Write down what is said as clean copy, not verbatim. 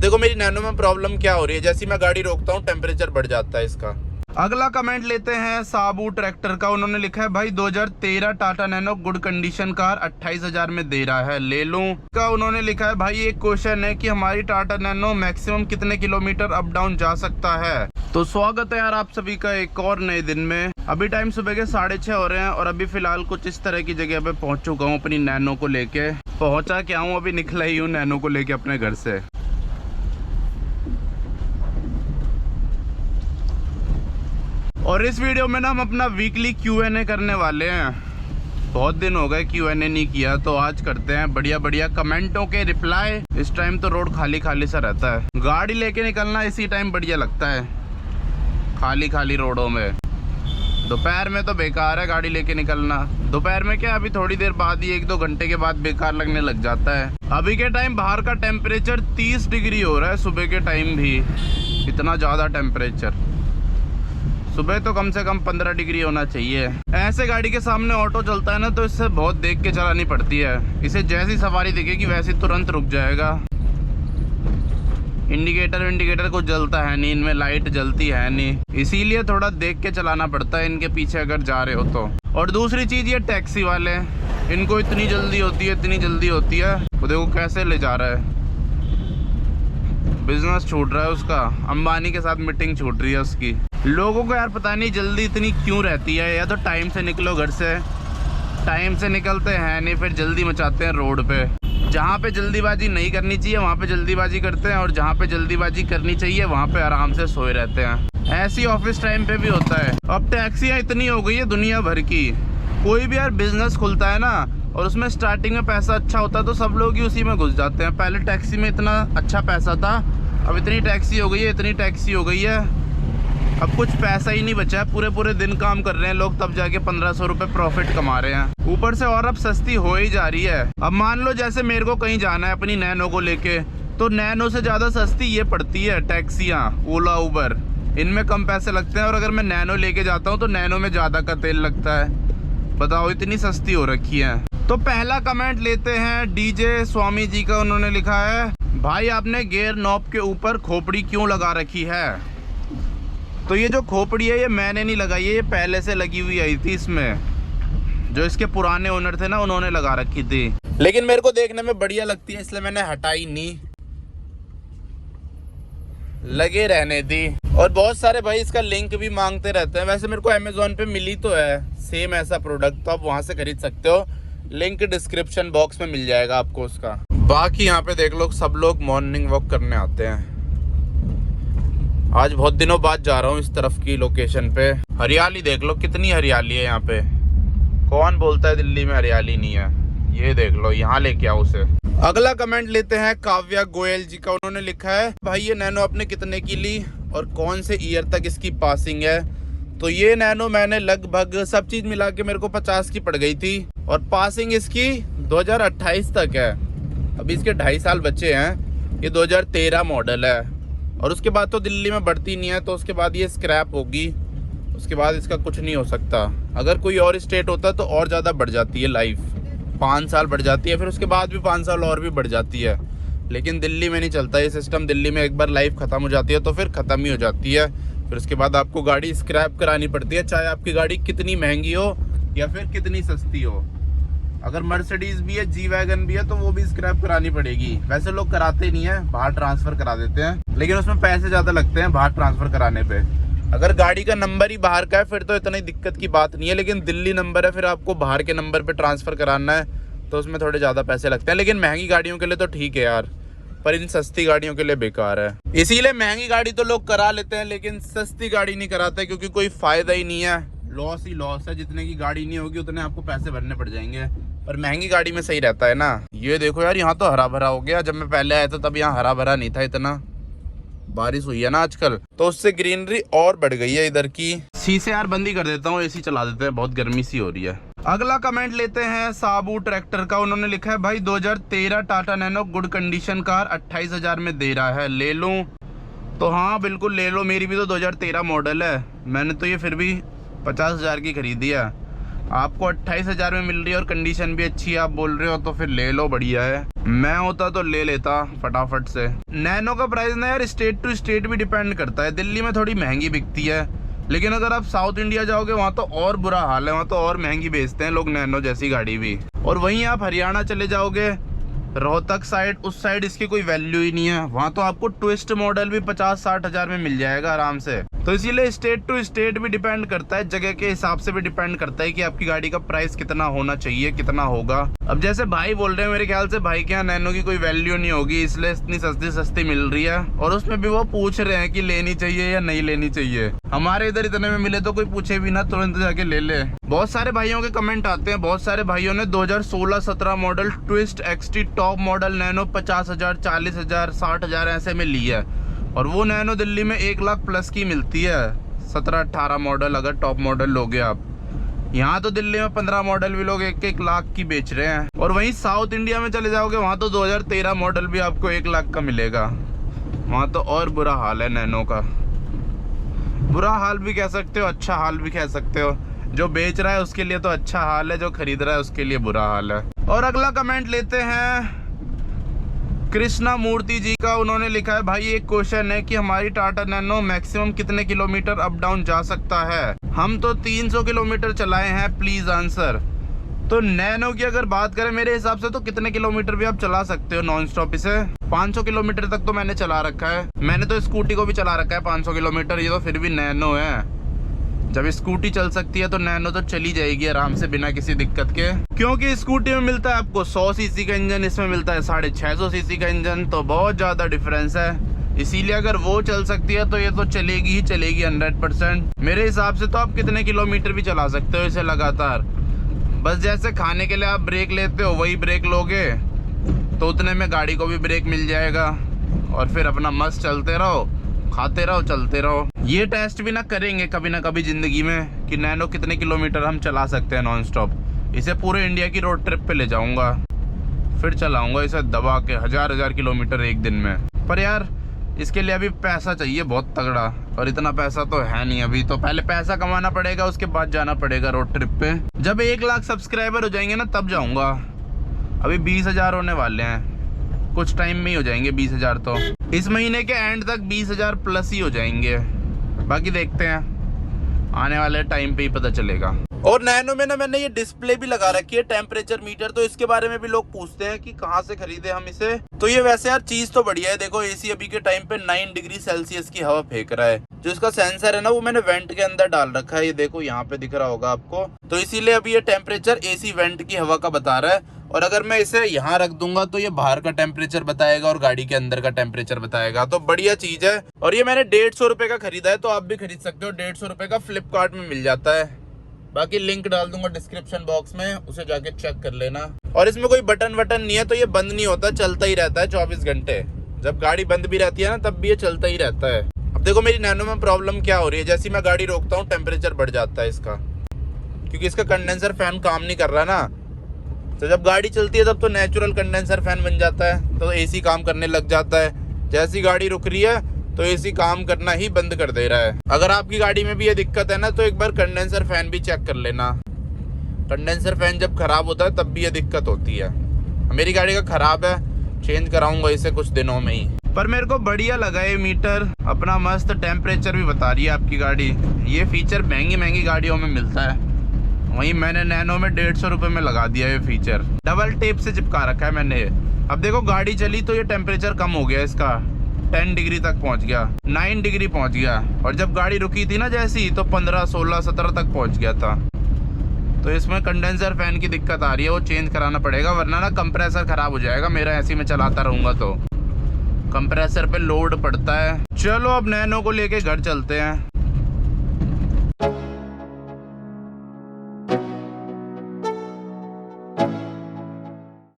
देखो मेरी नैनो में प्रॉब्लम क्या हो रही है, जैसी मैं गाड़ी रोकता हूँ टेम्परेचर बढ़ जाता है इसका। अगला कमेंट लेते हैं साबू ट्रैक्टर का। उन्होंने लिखा है भाई 2013 Tata nano good condition car 28,000 में दे रहा है, ले लूं का। उन्होंने लिखा है भाई एक क्वेश्चन है कि हमारी टाटा नैनो मैक्सिमम कितने किलोमीटर अप डाउन जा सकता है। तो स्वागत है यार आप सभी का एक और नए दिन में। अभी टाइम सुबह के 6:30 हो रहे हैं और अभी फिलहाल कुछ इस तरह की जगह पे पहुंच चुका हूँ अपनी नैनो को लेके। पहुंचा क्या हूँ, अभी निकला ही हूँ नैनो को लेके अपने घर से। और इस वीडियो में ना हम अपना वीकली Q&A करने वाले हैं। बहुत दिन हो गए Q&A नहीं किया, तो आज करते हैं बढ़िया बढ़िया कमेंटों के रिप्लाई। इस टाइम तो रोड खाली खाली सा रहता है, गाड़ी लेके निकलना इसी टाइम बढ़िया लगता है, खाली खाली रोडों में। दोपहर में तो बेकार है गाड़ी लेके निकलना। दोपहर में क्या, अभी थोड़ी देर बाद ही 1-2 घंटे के बाद बेकार लगने लग जाता है। अभी के टाइम बाहर का टेम्परेचर 30 डिग्री हो रहा है, सुबह के टाइम भी इतना ज़्यादा टेम्परेचर। सुबह तो कम से कम 15 डिग्री होना चाहिए। ऐसे गाड़ी के सामने ऑटो चलता है ना, तो इससे बहुत देख के चलानी पड़ती है। इसे जैसी सवारी दिखेगी वैसे तुरंत रुक जाएगा। इंडिकेटर कुछ जलता है नहीं, इनमें लाइट जलती है नहीं, इसीलिए थोड़ा देख के चलाना पड़ता है इनके पीछे अगर जा रहे हो तो। और दूसरी चीज़ ये टैक्सी वाले, इनको इतनी जल्दी होती है, इतनी जल्दी होती है। वो देखो कैसे ले जा रहा है, बिजनेस छूट रहा है उसका, अंबानी के साथ मीटिंग छूट रही है उसकी। लोगों को यार पता नहीं जल्दी इतनी क्यों रहती है। या तो टाइम से निकलो घर से, टाइम से निकलते हैं नहीं, फिर जल्दी मचाते हैं रोड पे। जहाँ पे जल्दीबाजी नहीं करनी चाहिए वहाँ पे जल्दीबाजी करते हैं, और जहाँ पे जल्दीबाजी करनी चाहिए वहाँ पे आराम से सोए रहते हैं। ऐसी ऑफिस टाइम पे भी होता है। अब टैक्सियाँ इतनी हो गई है दुनिया भर की, कोई भी यार बिजनेस खुलता है ना और उसमें स्टार्टिंग में पैसा अच्छा होता है तो सब लोग ही उसी में घुस जाते हैं। पहले टैक्सी में इतना अच्छा पैसा था, अब इतनी टैक्सी हो गई है, इतनी टैक्सी हो गई है, अब कुछ पैसा ही नहीं बचा है। पूरे दिन काम कर रहे हैं लोग, तब जाके 1500 रुपये प्रॉफिट कमा रहे हैं। ऊपर से और अब सस्ती हो ही जा रही है। अब मान लो जैसे मेरे को कहीं जाना है अपनी नैनो को लेके, तो नैनो से ज़्यादा सस्ती ये पड़ती है टैक्सियाँ, ओला उबर, इनमें कम पैसे लगते हैं। और अगर मैं नैनो लेके जाता हूँ तो नैनो में ज़्यादा का तेल लगता है। बताओ इतनी सस्ती हो रखी है। तो पहला कमेंट लेते हैं डीजे स्वामी जी का। उन्होंने लिखा है भाई आपने गियर नॉब के ऊपर खोपड़ी क्यों लगा रखी है। तो ये जो खोपड़ी है ये मैंने नहीं लगाई है, ये पहले से लगी हुई आई थी इसमें, जो इसके पुराने ओनर थे ना उन्होंने लगा रखी थी। लेकिन मेरे को देखने में बढ़िया लगती है इसलिए मैंने हटाई नहीं, लगे रहने दी। और बहुत सारे भाई इसका लिंक भी मांगते रहते हैं। वैसे मेरे को अमेजोन पे मिली तो है सेम ऐसा प्रोडक्ट, तो आप वहां से खरीद सकते हो, लिंक डिस्क्रिप्शन बॉक्स में मिल जाएगा आपको उसका। बाकी यहाँ पे देख लो सब लोग मॉर्निंग वॉक करने आते हैं। आज बहुत दिनों बाद जा रहा हूँ इस तरफ की लोकेशन पे। हरियाली देख लो कितनी हरियाली है यहाँ पे। कौन बोलता है दिल्ली में हरियाली नहीं है, ये देख लो, यहाँ लेके आओ उसे। अगला कमेंट लेते हैं काव्या गोयल जी का। उन्होंने लिखा है भाई ये नैनो आपने कितने की ली और कौन से ईयर तक इसकी पासिंग है। तो ये नैनो मैंने लगभग सब चीज मिला के मेरे को 50 की पड़ गई थी, और पासिंग इसकी 2028 तक है। अभी इसके 2.5 साल बचे हैं। ये 2013 मॉडल है, और उसके बाद तो दिल्ली में बढ़ती नहीं है, तो उसके बाद ये स्क्रैप होगी, उसके बाद इसका कुछ नहीं हो सकता। अगर कोई और स्टेट होता तो और ज़्यादा बढ़ जाती है लाइफ, 5 साल बढ़ जाती है, फिर उसके बाद भी 5 साल और भी बढ़ जाती है। लेकिन दिल्ली में नहीं चलता ये सिस्टम। दिल्ली में एक बार लाइफ ख़त्म हो जाती है तो फिर ख़त्म ही हो जाती है, फिर उसके बाद आपको गाड़ी स्क्रैप करानी पड़ती है, चाहे आपकी गाड़ी कितनी महंगी हो या फिर कितनी सस्ती हो। अगर मर्सिडीज भी है, जी वैगन भी है, तो वो भी स्क्रैप करानी पड़ेगी। वैसे लोग कराते नहीं है, बाहर ट्रांसफर करा देते हैं, लेकिन उसमें पैसे ज़्यादा लगते हैं बाहर ट्रांसफर कराने पे। अगर गाड़ी का नंबर ही बाहर का है फिर तो इतनी दिक्कत की बात नहीं है, लेकिन दिल्ली नंबर है, फिर आपको बाहर के नंबर पे ट्रांसफ़र कराना है तो उसमें थोड़े ज़्यादा पैसे लगते हैं। लेकिन महंगी गाड़ियों के लिए तो ठीक है यार, पर इन सस्ती गाड़ियों के लिए बेकार है। इसीलिए महंगी गाड़ी तो लोग करा लेते हैं लेकिन सस्ती गाड़ी नहीं कराते, क्योंकि कोई फ़ायदा ही नहीं है, लॉस ही लॉस है। जितने की गाड़ी नहीं होगी उतने आपको पैसे भरने पड़ जाएंगे, पर महंगी गाड़ी में सही रहता है ना। ये देखो यार यहाँ तो हरा भरा हो गया, जब मैं पहले आया था तब यहाँ हरा भरा नहीं था इतना। बारिश हुई है ना आजकल तो उससे ग्रीनरी और बढ़ गई है इधर की। शीशे यार बंद ही कर देता हूँ, एसी चला देते हैं, बहुत गर्मी सी हो रही है। अगला कमेंट लेते हैं साबू ट्रैक्टर का। उन्होंने लिखा है भाई 2013 Tata nano good condition car 28,000 में दे रहा है, ले लूं। तो हाँ बिल्कुल ले लो, मेरी भी तो 2013 मॉडल है, मैंने तो ये फिर भी 50,000 की खरीदी है। आपको 28,000 में मिल रही है और कंडीशन भी अच्छी है, आप बोल रहे हो तो फिर ले लो, बढ़िया है। मैं होता तो ले लेता फटाफट से। नैनो का प्राइस ना यार स्टेट टू स्टेट भी डिपेंड करता है। दिल्ली में थोड़ी महंगी बिकती है, लेकिन अगर आप साउथ इंडिया जाओगे वहाँ तो और बुरा हाल है, वहाँ तो और महंगी बेचते हैं लोग नैनो जैसी गाड़ी भी। और वहीं आप हरियाणा चले जाओगे, रोहतक साइड, उस साइड इसकी कोई वैल्यू ही नहीं है। वहाँ तो आपको ट्विस्ट मॉडल भी 50-60 हज़ार में मिल जाएगा आराम से। तो इसीलिए स्टेट टू स्टेट भी डिपेंड करता है, जगह के हिसाब से भी डिपेंड करता है कि आपकी गाड़ी का प्राइस कितना होना चाहिए, कितना होगा। अब जैसे भाई बोल रहे हैं, मेरे ख्याल से भाई के यहाँ नैनो की कोई वैल्यू नहीं होगी, इसलिए इतनी सस्ती मिल रही है। और उसमें भी वो पूछ रहे हैं कि लेनी चाहिए या नहीं लेनी चाहिए। हमारे इधर इतने में मिले तो कोई पूछे भी ना, तुरंत जाके ले ले। बहुत सारे भाइयों के कमेंट आते हैं, बहुत सारे भाइयों ने 2016-17 model Twist XT top model Nano 50,000, 40,000, 60,000 ऐसे में ली है। और वो नैनो दिल्ली में 1 लाख प्लस की मिलती है, 17-18 मॉडल अगर टॉप मॉडल लोगे आप। यहाँ तो दिल्ली में 15 मॉडल भी लोग 1-1 लाख की बेच रहे हैं। और वहीं साउथ इंडिया में चले जाओगे, वहाँ तो 2013 मॉडल भी आपको 1 लाख का मिलेगा। वहाँ तो और बुरा हाल है नैनो का। बुरा हाल भी कह सकते हो, अच्छा हाल भी कह सकते हो। जो बेच रहा है उसके लिए तो अच्छा हाल है, जो खरीद रहा है उसके लिए बुरा हाल है। और अगला कमेंट लेते हैं कृष्णा मूर्ति जी का। उन्होंने लिखा है, भाई एक क्वेश्चन है कि हमारी टाटा नैनो मैक्सिमम कितने किलोमीटर अप डाउन जा सकता है? हम तो 300 किलोमीटर चलाए हैं, प्लीज आंसर। तो नैनो की अगर बात करें, मेरे हिसाब से तो कितने किलोमीटर भी आप चला सकते हो नॉन स्टॉप इसे। 500 किलोमीटर तक तो मैंने चला रखा है। मैंने तो स्कूटी को भी चला रखा है 500 किलोमीटर। ये तो फिर भी नैनो है। जब स्कूटी चल सकती है तो नैनो तो चली जाएगी आराम से बिना किसी दिक्कत के, क्योंकि स्कूटी में मिलता है आपको 100 सीसी का इंजन, इसमें मिलता है 650 सीसी का इंजन, तो बहुत ज़्यादा डिफरेंस है। इसीलिए अगर वो चल सकती है तो ये तो चलेगी ही चलेगी 100%। मेरे हिसाब से तो आप कितने किलोमीटर भी चला सकते हो इसे लगातार। बस जैसे खाने के लिए आप ब्रेक लेते हो, वही ब्रेक लोगे तो उतने में गाड़ी को भी ब्रेक मिल जाएगा, और फिर अपना मस्त चलते रहो, खाते रहो, चलते रहो। ये टेस्ट भी ना करेंगे कभी ना कभी जिंदगी में कि नैनो कितने किलोमीटर हम चला सकते हैं नॉन स्टॉप। इसे पूरे इंडिया की रोड ट्रिप पे ले जाऊंगा, फिर चलाऊंगा इसे दबा के 1000 किलोमीटर एक दिन में। पर यार इसके लिए अभी पैसा चाहिए बहुत तगड़ा, और इतना पैसा तो है नहीं अभी। तो पहले पैसा कमाना पड़ेगा, उसके बाद जाना पड़ेगा रोड ट्रिप पे। जब 1 लाख सब्सक्राइबर हो जाएंगे ना तब जाऊंगा। अभी 20,000 होने वाले हैं, कुछ टाइम में ही हो जाएंगे 20,000। तो इस महीने के एंड तक 20,000 प्लस ही हो जाएंगे। बाकी देखते हैं, आने वाले टाइम पे ही पता चलेगा। और नैनो में ना मैंने ये डिस्प्ले भी लगा रखी है, टेम्परेचर मीटर। तो इसके बारे में भी लोग पूछते हैं कि कहाँ से खरीदे हम इसे। तो ये वैसे यार चीज तो बढ़िया है। देखो एसी अभी के टाइम पे 9 डिग्री सेल्सियस की हवा फेंक रहा है। जो इसका सेंसर है ना वो मैंने वेंट के अंदर डाल रखा है, ये देखो यहाँ पे दिख रहा होगा आपको। तो इसीलिए अभी ये टेम्परेचर एसी वेंट की हवा का बता रहा है। और अगर मैं इसे यहाँ रख दूंगा तो ये बाहर का टेम्परेचर बताएगा और गाड़ी के अंदर का टेम्परेचर बताएगा। तो बढ़िया चीज है। और ये मैंने 150 रुपए का खरीदा है, तो आप भी खरीद सकते हो। 150 रुपए का फ्लिपकार्ट में मिल जाता है। बाकी लिंक डाल दूंगा डिस्क्रिप्शन बॉक्स में, उसे जाके चेक कर लेना। और इसमें कोई बटन वटन नहीं है, तो ये बंद नहीं होता, चलता ही रहता है 24 घंटे। जब गाड़ी बंद भी रहती है ना तब भी ये चलता ही रहता है। अब देखो मेरी नैनो में प्रॉब्लम क्या हो रही है, जैसे मैं गाड़ी रोकता हूँ टेम्परेचर बढ़ जाता है इसका, क्योंकि इसका कंडेंसर फैन काम नहीं कर रहा ना। तो जब गाड़ी चलती है तब तो नेचुरल कंडेंसर फैन बन जाता है, तो एसी काम करने लग जाता है। जैसी गाड़ी रुक रही है तो एसी काम करना ही बंद कर दे रहा है। अगर आपकी गाड़ी में भी ये दिक्कत है ना तो एक बार कंडेंसर फैन भी चेक कर लेना। कंडेंसर फैन जब खराब होता है तब भी ये दिक्कत होती है। मेरी गाड़ी का खराब है, चेंज कराऊंगा इसे कुछ दिनों में ही। पर मेरे को बढ़िया लगा ये मीटर, अपना मस्त टेम्परेचर भी बता रही है आपकी गाड़ी। ये फीचर महंगी गाड़ियों में मिलता है, वहीं मैंने नैनो में 150 रुपए में लगा दिया ये फीचर। डबल टेप से चिपका रखा है मैंने। अब देखो गाड़ी चली तो ये टेम्परेचर कम हो गया, इसका 10 डिग्री तक पहुंच गया, 9 डिग्री पहुंच गया। और जब गाड़ी रुकी थी ना जैसी, तो 15, 16, 17 तक पहुंच गया था। तो इसमें कंडेंसर फैन की दिक्कत आ रही है, वो चेंज कराना पड़ेगा, वरना ना कंप्रेसर खराब हो जाएगा मेरा। ऐसे में चलाता रहूंगा तो कंप्रेसर पे लोड पड़ता है। चलो अब नैनो को लेके घर चलते हैं।